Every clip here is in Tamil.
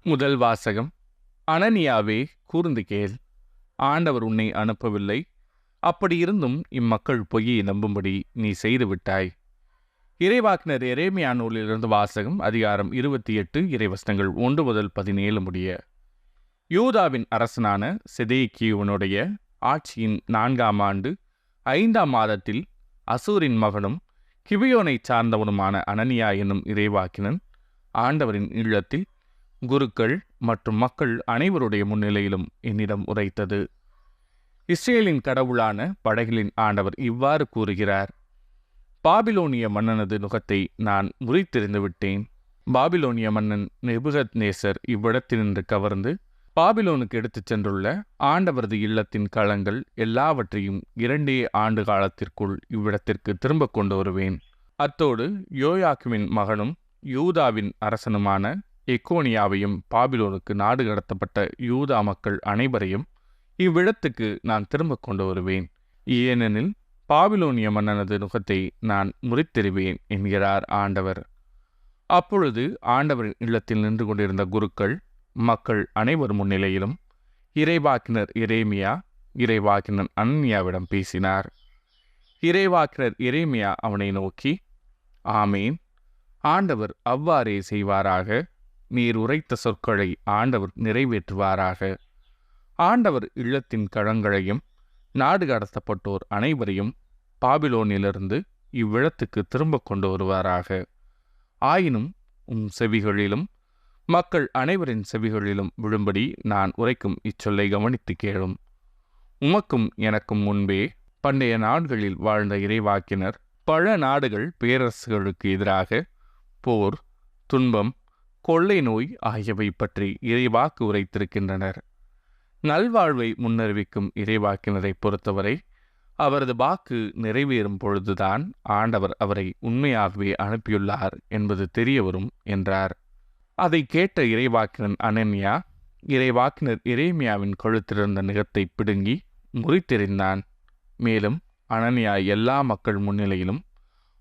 முதல் வாசகம். அனனியாவே, கூர்ந்து கேள். ஆண்டவர் உன்னை அனுப்பவில்லை. அப்படியிருந்தும் இம்மக்கள் பொய்யை நம்பும்படி நீ செய்து விட்டாய். இறைவாக்கினர் எரேமியா நூலிலிருந்து வாசகம். அதிகாரம் 28, இறைவசனங்கள் 1 முதல் 17 முடிய. யூதாவின் அரசனான செதேக்கியாவினுடைய ஆட்சியின் 4ஆம் ஆண்டு 5ஆம் மாதத்தில் அசூரின் மகனும் கிபியோனைச் சார்ந்தவனுமான அனனியா என்னும் இறைவாக்கினன் ஆண்டவரின் இல்லத்தில் குருக்கள் மற்றும் மக்கள் அனைவருடைய முன்னிலையிலும் என்னிடம் உரைத்தது. இஸ்ரேலின் கடவுளான படைகளின் ஆண்டவர் இவ்வாறு கூறுகிறார்: பாபிலோனிய மன்னனது நுகத்தை நான் முறித்தெறிந்து விட்டேன். பாபிலோனிய மன்னன் நேபுகத்நேசர் இவ்விடத்தினின்று கவர்ந்து பாபிலோனுக்கு எடுத்துச் சென்றுள்ள ஆண்டவரது இல்லத்தின் களங்கள் எல்லாவற்றையும் 2 ஆண்டு காலத்திற்குள் இவ்விடத்திற்கு திரும்ப கொண்டு வருவேன். அத்தோடு யோயாக்கிமின் மகனும் யூதாவின் அரசனுமான எக்கோனியாவையும் பாபிலோனுக்கு நாடு கடத்தப்பட்ட யூதா மக்கள் அனைவரையும் இவ்விடத்துக்கு நான் திரும்ப கொண்டு வருவேன். ஏனெனில் பாபிலோனிய மன்னனது நுகத்தை நான் முறித்தெறிவேன் என்கிறார் ஆண்டவர். அப்பொழுது ஆண்டவரின் இல்லத்தில் நின்று கொண்டிருந்த குருக்கள் மக்கள் அனைவர் முன்னிலையிலும் இறைவாக்கினர் எரேமியா இறைவாக்கினர் அனனியாவிடம் பேசினார். இறைவாக்கினர் எரேமியா அவனை நோக்கி, ஆமேன், ஆண்டவர் அவ்வாறே செய்வாராக. நீர் உரைத்த சொற்களை ஆண்டவர் நிறைவேற்றுவாராக. ஆண்டவர் இல்லத்தின் களங்களையும் நாடு கடத்தப்பட்டோர் அனைவரையும் பாபிலோனிலிருந்து இவ்விடத்துக்கு திரும்ப கொண்டு வருவாராக. ஆயினும் செவிகளிலும் மக்கள் அனைவரின் செவிகளிலும் விழும்படி நான் உரைக்கும் இச்சொல்லை கவனித்து கேளும். உமக்கும் எனக்கும் முன்பே பண்டைய நாடுகளில் வாழ்ந்த இறைவாக்கினர் பல நாடுகள் பேரரசுகளுக்கு எதிராக போர், துன்பம், கொள்ளை நோய் ஆகியவை பற்றி இறைவாக்கு உரைத்திருக்கின்றனர். நல்வாழ்வை முன்னறிவிக்கும் இறைவாக்கினரை பொறுத்தவரை அவரது வாக்கு நிறைவேறும் பொழுதுதான் ஆண்டவர் அவரை உண்மையாகவே அனுப்பியுள்ளார் என்பது தெரிய வரும் என்றார். அதை கேட்ட இறைவாக்கினர் அனனியா இறைவாக்கினர் எரேமியாவின் கழுத்திலிருந்த நுகத்தை பிடுங்கி முறித்தெறிந்தான். மேலும் அனனியா எல்லா மக்கள் முன்னிலையிலும்,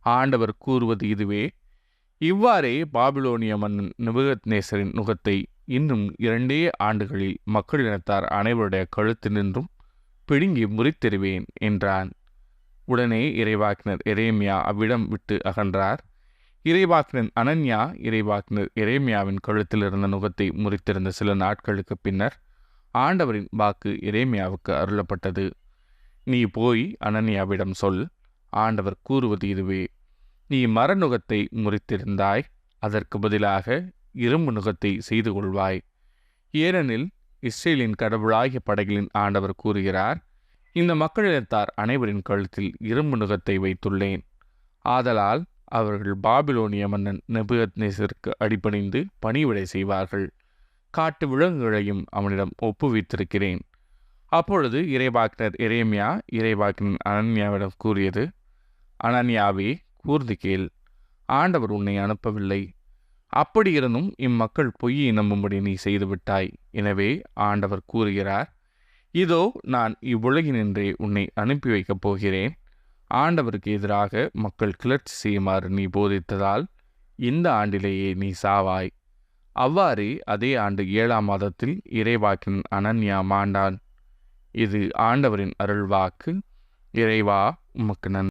ஆண்டவர் கூறுவது இதுவே: இவ்வாறே பாபிலோனிய மன்னன் நேபுகத்நேசரின் நுகத்தை இன்னும் 2 ஆண்டுகளில் மக்களினத்தார் அனைவருடைய கழுத்தினின்றும் பிடுங்கி முறித்தெறிவேன் என்றான். உடனே இறைவாக்கினர் எரேமியா அவ்விடம் விட்டு அகன்றார். இறைவாக்கினர் அனனியா இறைவாக்கினர் எரேமியாவின் கழுத்தில் இருந்த நுகத்தை முறித்திருந்த சில நாட்களுக்கு பின்னர் ஆண்டவரின் வாக்கு எரேமியாவுக்கு அருளப்பட்டது. நீ போய் அனனியாவிடம் சொல், ஆண்டவர் கூறுவது இதுவே: நீ மரநுகத்தை முறித்திருந்தாய், அதற்கு பதிலாக இரும்பு நுகத்தை செய்து கொள்வாய். ஏனெனில் இஸ்ரேலின் கடவுளாகிய படைகளின் ஆண்டவர் கூறுகிறார்: இந்த மக்களினத்தார் அனைவரின் கழுத்தில் இரும்பு நுகத்தை வைத்துள்ளேன். ஆதலால் அவர்கள் பாபிலோனிய மன்னன் நேபுகத்நேசருக்கு அடிபணிந்து பணிவிடை செய்வார்கள். காட்டு விலங்குகளையும் அவனிடம் ஒப்புவித்திருக்கிறேன். அப்பொழுது இறைவாக்கினர் எரேமியா இறைவாக்கினர் அனனியாவிடம் கூறியது: அனனியாவே, கூர்ந்து கேள். ஆண்டவர் உன்னை அனுப்பவில்லை. அப்படியிருந்தும் இம்மக்கள் பொய்யை நம்பும்படி நீ செய்துவிட்டாய். எனவே ஆண்டவர் கூறுகிறார்: இதோ நான் இவ்வுலகினின்றே உன்னை அனுப்பி வைக்கப் போகிறேன். ஆண்டவருக்கு எதிராக மக்கள் கிளர்ச்சி செய்யுமாறு நீ போதித்ததால் இந்த ஆண்டிலேயே நீ சாவாய். அவ்வாறே அதே ஆண்டு 7ஆம் மாதத்தில் இறைவாக்கின் அனனியா மாண்டான். இது ஆண்டவரின் அருள்வாக்கு. இறைவா, உமக்கு நன்றி.